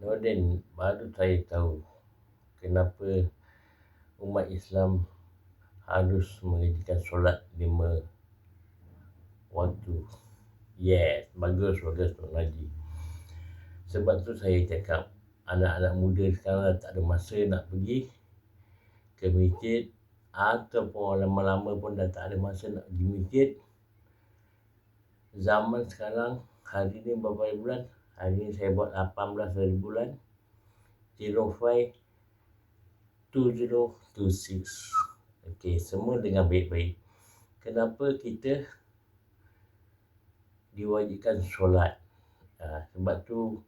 Nordin, baru saya tahu kenapa umat Islam harus mengerjakan solat 5 waktu. Yes, bagus Tok Naji. Sebab tu saya cakap, anak-anak muda sekarang tak ada masa nak pergi ke masjid, ataupun lama-lama pun dah tak ada masa nak pergi masjid. Zaman sekarang, hari ni berapa bulan? Hari ni saya buat 18 hari bulan 05 2026. Okey, semua dengan baik-baik. Kenapa kita diwajibkan solat? Sebab tu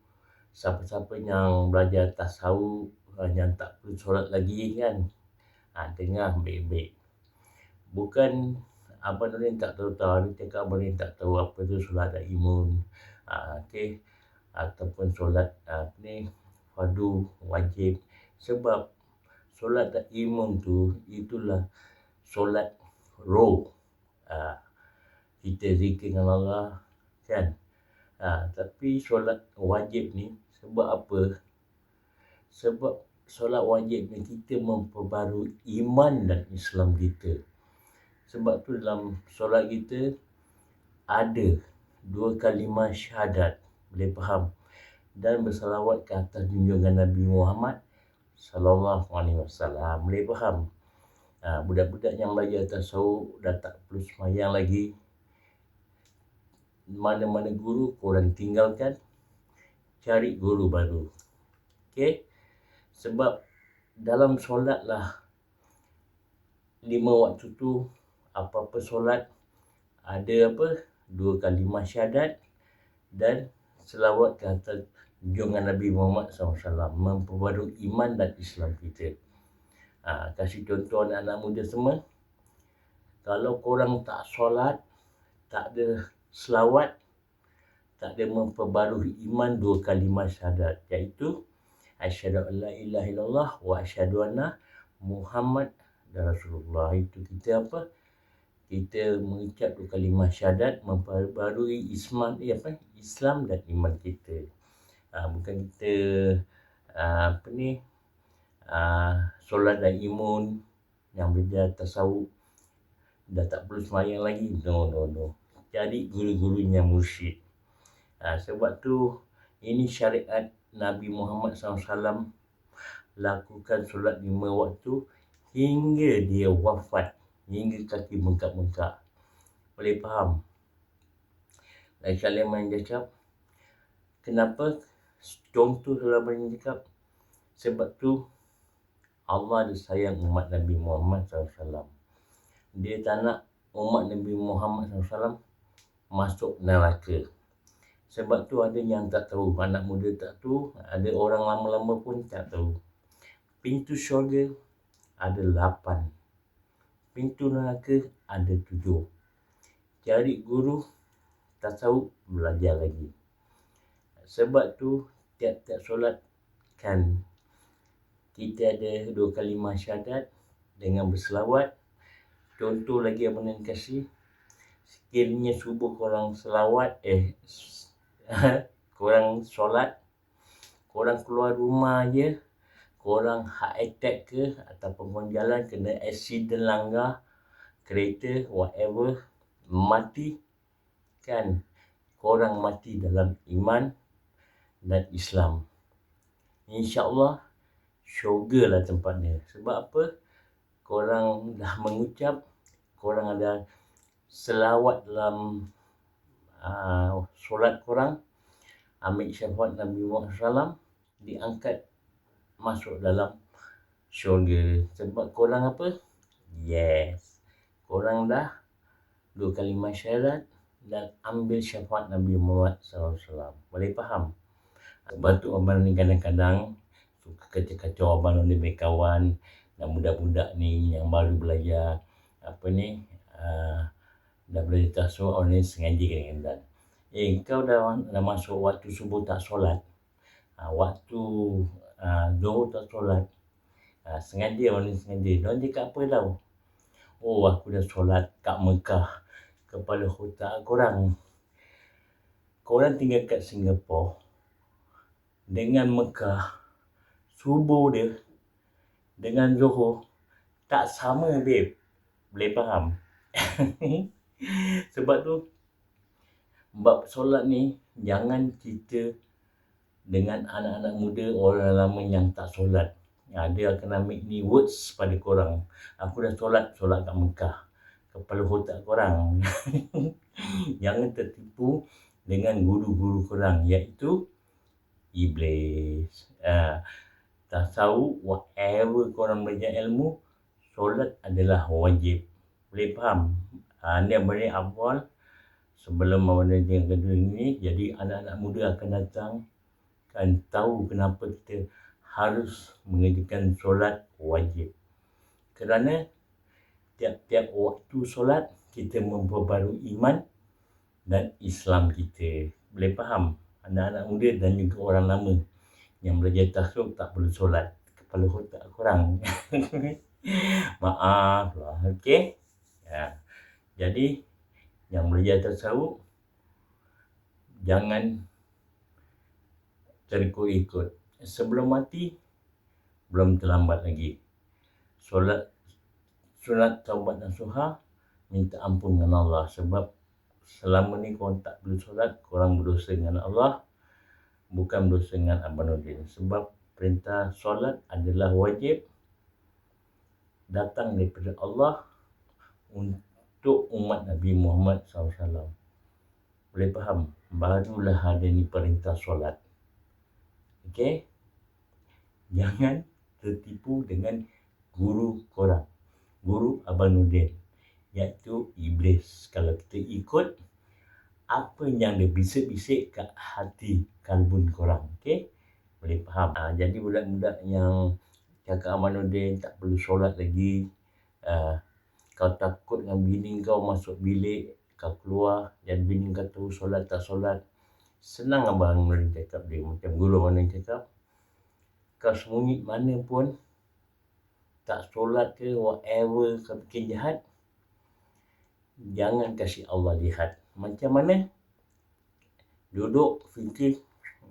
siapa-siapa yang belajar tasawuf, yang tak perlu solat lagi kan, dengar baik-baik. Bukan Abang Nordin tak tahu, dia cakap Abang Nordin tak tahu apa tu solat dan imun. Okey, ataupun solat fardu wajib. Sebab solat dan imun tu itulah solat roh. Kita zikir dengan Allah kan. Tapi solat wajib ni sebab apa? Sebab solat wajib ni kita memperbarui iman dan Islam kita. Sebab tu dalam solat kita ada 2 kalimah syahadat, boleh faham, dan bersalawat ke atas junjungan Nabi Muhammad sallallahu alaihi wasallam, boleh faham. Budak-budak yang belajar tasawuf dah tak perlu semayang lagi. Mana-mana guru korang tinggalkan, cari guru baru. Okey? Sebab dalam solat lah 5 waktu tu, apa-apa solat ada 2 kalimah syahadat dan selawat ke atas junjungan Nabi Muhammad SAW, memperbarui iman dan Islam kita. Kasih contoh anak-anak muda semua, kalau korang tak solat, tak ada selawat, tak ada memperbarui iman 2 kalimah syahadat, iaitu asyhadu an la ilaha illallah wa asyhadu anna Muhammad Rasulullah. Itu kita kita mengucap 2 kalimah syahadat, memperbarui Islam dan iman kita. Bukan kita solat dan imun yang belajar tasawuf dah tak perlu semayang lagi. No. Cari guru-gurunya mursyid. Sebab tu ini syariat Nabi Muhammad SAW, lakukan solat 5 waktu hingga dia wafat, hingga kaki bengkak-bengkak. Boleh faham? Dan kalian main cakap, kenapa? Contoh kalau main cakap, sebab tu Allah ada sayang umat Nabi Muhammad SAW. Dia tak nak umat Nabi Muhammad SAW masuk neraka. Sebab tu ada yang tak tahu, anak muda tak tahu, ada orang lama-lama pun tak tahu. Pintu syurga ada 8, pintu neraka ada 7. Cari guru tasawuf, belajar lagi. Sebab tu tiap-tiap solat kan kita ada 2 kalimah syahadat dengan berselawat. Contoh lagi Abang Nen kasih, sekiranya subuh korang selawat, korang solat, korang keluar rumah je, korang heart attack ke, ataupun korang jalan kena accident, langgar kereta, whatever, mati kan, korang mati dalam iman dan Islam. InsyaAllah syurga lah tempatnya. Sebab apa? Korang dah mengucap, korang ada selawat dalam solat korang, ambil syafaat Nabi Muhammad SAW, diangkat masuk dalam syurga. Sebab korang Yes, korang dah 2 kalimah syahadat dan ambil syafaat Nabi Muhammad SAW. Boleh faham? Sebab tu Abang ni kadang-kadang suka kacau-kacau Abang ni punya kawan dan budak-budak ni yang baru belajar dah belajar tasawuf, orang ni sengaja kadang-kadang. Kau dah masuk waktu subuh tak solat, waktu Zuhur tak solat, sengaja orang ni sengaja. Diorang cakap apa tau? Aku dah solat kat Mekah. Kepala otak korang tinggal kat Singapura, dengan Mekah, subuh dia dengan Zuhur tak sama, babe. Boleh faham? Sebab tu, bab solat ni jangan kita dengan anak-anak muda, orang lama yang tak solat. Dia akan ambil ni words pada korang. Aku dah solat kat Mekah. Kepala otak korang. Jangan tertipu dengan guru-guru korang, iaitu Iblis. Tasawuf, whatever korang belajar ilmu, solat adalah wajib. Boleh faham? Ni beri awal sebelum yang kedua ini. Jadi anak-anak muda akan datang, kan tahu kenapa kita harus mengerjakan solat wajib. Kerana tiap-tiap waktu solat kita memperbarui iman dan Islam kita. Boleh faham? Anak-anak muda dan juga orang lama yang belajar tasawuf tak perlu solat. Kepala otak korang. Maaf lah, okey? Jadi yang belajar tasawuf jangan terikut-ikut. Sebelum mati belum terlambat lagi. Sunat taubat nasuha, minta ampun dengan Allah. Sebab selama ni korang tak perlu solat, korang berdosa dengan Allah, bukan berdosa dengan Abanuddin. Sebab perintah solat adalah wajib, datang daripada Allah untuk umat Nabi Muhammad SAW. Boleh faham? Barulah ada ni perintah solat. Okey? Jangan tertipu dengan guru korang, guru Abanuddin, iaitu Iblis. Kalau kita ikut apa yang dia bisik-bisik kat hati kalbun korang. Okey? Boleh faham? Jadi budak-budak yang cakap Abanuddin tak perlu solat lagi, kau takut dengan bini kau masuk bilik, kau keluar dan bini kau tahu solat tak solat. Senang Abang Nurin cakap dia, macam guru mana cakap, kau sembunyi mana pun, tak solat ke whatever kau bikin jahat, jangan kasih Allah lihat. Macam mana? Duduk fikir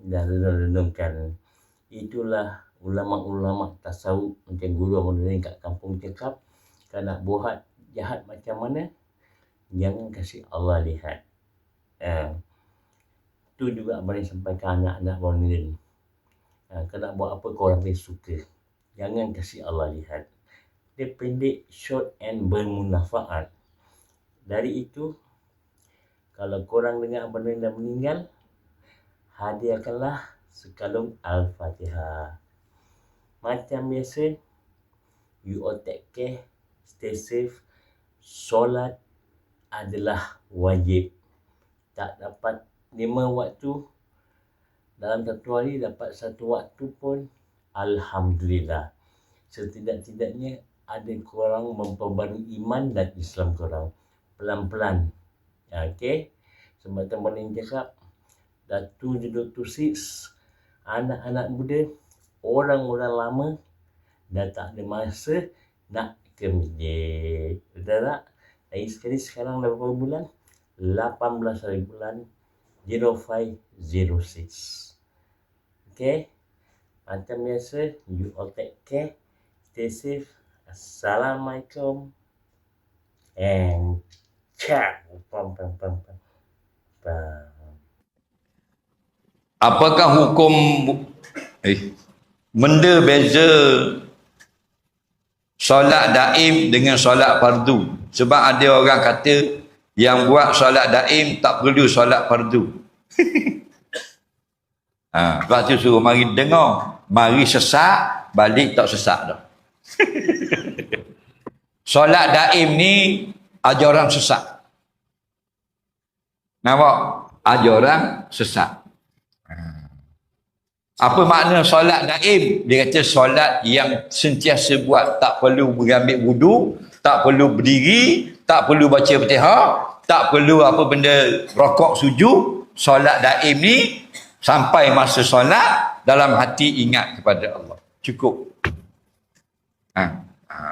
dan renung-renungkan. Itulah ulama-ulama tasawuf macam guru Abang Nurin kat kampung cakap, kau nak buat jahat macam mana, jangan kasih Allah lihat. Itu juga Abang Nurin sampaikan anak-anak Abang Nurin. Kau nak buat apa kau orang suka, jangan kasih Allah lihat. Dia pendek, short and bermanfaat. Dari itu, kalau korang dengar Abang Nurin dah meninggal, hadiahkanlah sekalung Al-Fatihah. Macam biasa, you all take care, stay safe. Solat adalah wajib. Tak dapat 5 waktu dalam satu hari, dapat 1 waktu pun alhamdulillah. Setidak-tidaknya ada korang memperbarui iman dan Islam korang pelan-pelan. Okey? Sebab teman yang cakap, dah 26, anak-anak muda, orang-orang lama dah tak ada masa nak ke masjid. Betul tak? Lagi sekali sekarang dah berapa bulan? 18 hari bulan 0506. Okay? Macam biasa, you all take care, stay safe. Assalamualaikum and ciao. Apakah hukum benda beza solat daim dengan solat fardu? Sebab ada orang kata yang buat solat daim tak perlu solat fardu. Sebab tu suruh mari dengar, mari sesak, balik tak sesak dah. Solat daim ni ajaran sesat. Nampak? Ajaran sesat. Apa makna solat daim? Dia kata solat yang sentiasa buat, tak perlu mengambil wudu, tak perlu berdiri, tak perlu baca Fatihah, tak perlu apa benda rokok sujud. Solat daim ni sampai masa solat dalam hati ingat kepada Allah. Cukup.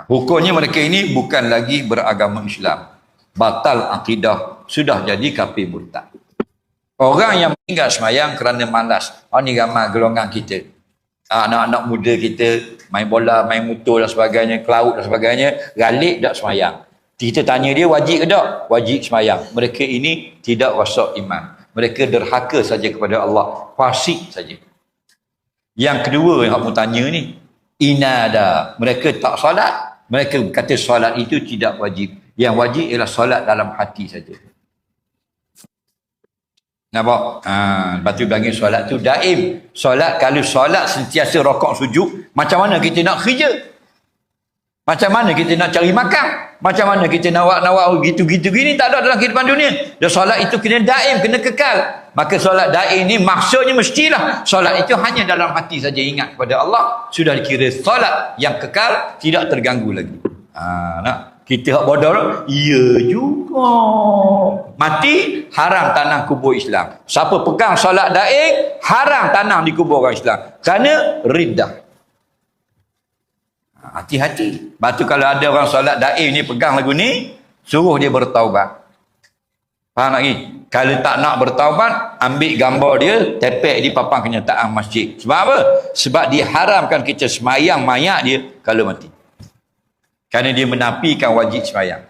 Hukumnya mereka ini bukan lagi beragama Islam. Batal akidah, sudah jadi kafir murtad. Orang yang meninggal semayang kerana malas. Ni ramai golongan kita. Anak-anak muda kita main bola, main motor dan sebagainya, ke laut dan sebagainya, galik tak semayang. Kita tanya dia wajib ke tak? Wajib semayang. Mereka ini tidak rosak iman. Mereka derhaka saja kepada Allah. Fasik saja. Yang kedua yang aku tanya ni, inada. Mereka tak solat. Mereka kata solat itu tidak wajib. Yang wajib ialah solat dalam hati saja. Nampak? Lepas tu bagi solat tu daim. Solat, kalau solat sentiasa rokok sujud, macam mana kita nak kerja? Macam mana kita nak cari makan? Macam mana kita nawak-nawak gitu-gitu gini, tak ada dalam kehidupan dunia. Dan solat itu kena daim, kena kekal. Maka solat daim ni maksudnya mestilah solat itu hanya dalam hati saja, ingat kepada Allah. Sudah dikira solat yang kekal, tidak terganggu lagi. Nak? Kita hak bodoh, iya juga. Mati, haram tanah kubur Islam. Siapa pegang solat daim, haram tanah di kubur orang Islam. Kerana riddah. Hati-hati. Lepas tu kalau ada orang solat daim ni pegang lagu ni, suruh dia bertaubat. Faham lagi? Kalau tak nak bertaubat, ambil gambar dia, tepek di papan kenyataan masjid. Sebab apa? Sebab diharamkan kita semayang mayat dia kalau mati. Kerana dia menafikan wajib semayang.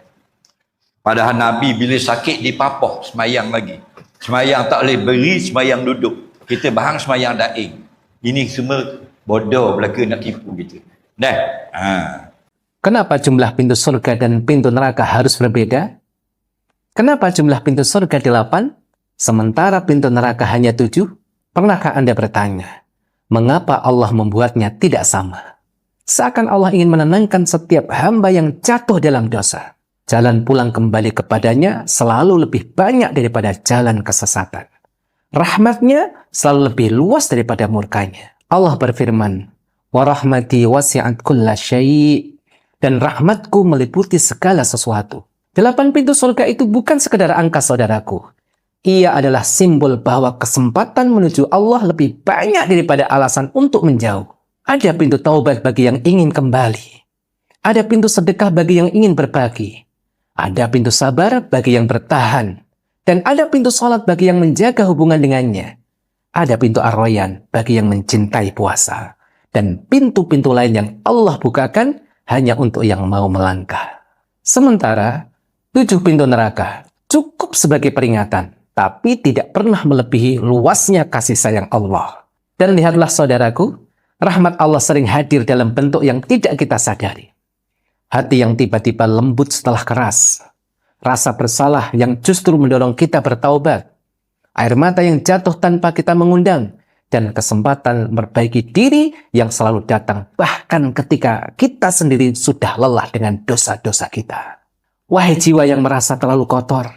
Padahal Nabi bila sakit dipapah semayang lagi. Semayang tak boleh beri, semayang duduk. Kita bahang semayang daing. Ini semua bodoh belaka nak tipu kita. Dah. Kenapa jumlah pintu surga dan pintu neraka harus berbeda? Kenapa jumlah pintu surga 8, sementara pintu neraka hanya 7? Pernahkah Anda bertanya, mengapa Allah membuatnya tidak sama? Seakan Allah ingin menenangkan setiap hamba yang jatuh dalam dosa. Jalan pulang kembali kepadanya selalu lebih banyak daripada jalan kesesatan. Rahmatnya selalu lebih luas daripada murkanya. Allah berfirman, "Wa rahmati wasi'at kulla syai'." Dan rahmatku meliputi segala sesuatu. 8 pintu surga itu bukan sekedar angka, saudaraku. Ia adalah simbol bahwa kesempatan menuju Allah lebih banyak daripada alasan untuk menjauh. Ada pintu taubat bagi yang ingin kembali. Ada pintu sedekah bagi yang ingin berbagi. Ada pintu sabar bagi yang bertahan. Dan ada pintu salat bagi yang menjaga hubungan dengannya. Ada pintu ar-rayyan bagi yang mencintai puasa. Dan pintu-pintu lain yang Allah bukakan hanya untuk yang mau melangkah. Sementara 7 pintu neraka cukup sebagai peringatan, tapi tidak pernah melebihi luasnya kasih sayang Allah. Dan lihatlah saudaraku, rahmat Allah sering hadir dalam bentuk yang tidak kita sadari. Hati yang tiba-tiba lembut setelah keras. Rasa bersalah yang justru mendorong kita bertaubat. Air mata yang jatuh tanpa kita mengundang. Dan kesempatan memperbaiki diri yang selalu datang bahkan ketika kita sendiri sudah lelah dengan dosa-dosa kita. Wahai jiwa yang merasa terlalu kotor,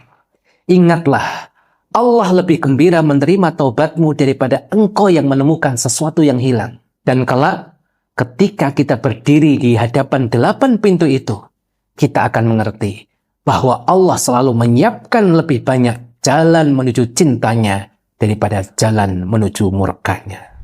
ingatlah, Allah lebih gembira menerima taubatmu daripada engkau yang menemukan sesuatu yang hilang. Dan kelak, ketika kita berdiri di hadapan 8 pintu itu, kita akan mengerti bahwa Allah selalu menyiapkan lebih banyak jalan menuju cintanya daripada jalan menuju murkanya.